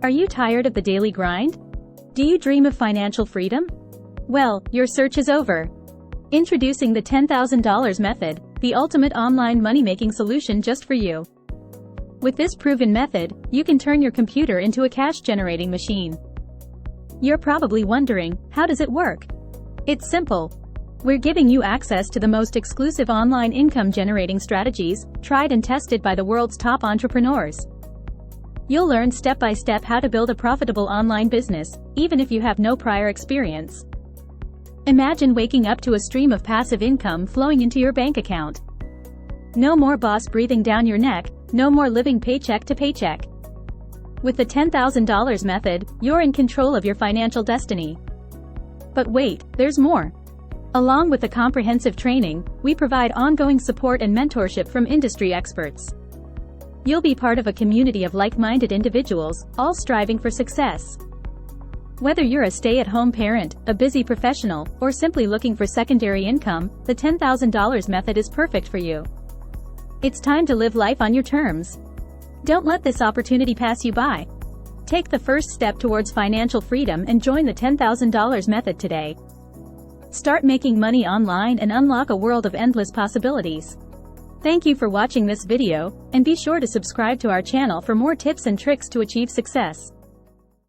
Are you tired of the daily grind? Do you dream of financial freedom? Well, your search is over. Introducing the $10,000 method, the ultimate online money-making solution just for you. With this proven method, you can turn your computer into a cash-generating machine. You're probably wondering, how does it work? It's simple. We're giving you access to the most exclusive online income-generating strategies, tried and tested by the world's top entrepreneurs. You'll learn step-by-step how to build a profitable online business, even if you have no prior experience. Imagine waking up to a stream of passive income flowing into your bank account. No more boss breathing down your neck, no more living paycheck to paycheck. With the $10,000 method, you're in control of your financial destiny. But wait, there's more. Along with the comprehensive training, we provide ongoing support and mentorship from industry experts. You'll be part of a community of like-minded individuals, all striving for success. Whether you're a stay-at-home parent, a busy professional, or simply looking for secondary income, the $10,000 method is perfect for you. It's time to live life on your terms. Don't let this opportunity pass you by. Take the first step towards financial freedom and join the $10,000 method today. Start making money online and unlock a world of endless possibilities. Thank you for watching this video, and be sure to subscribe to our channel for more tips and tricks to achieve success.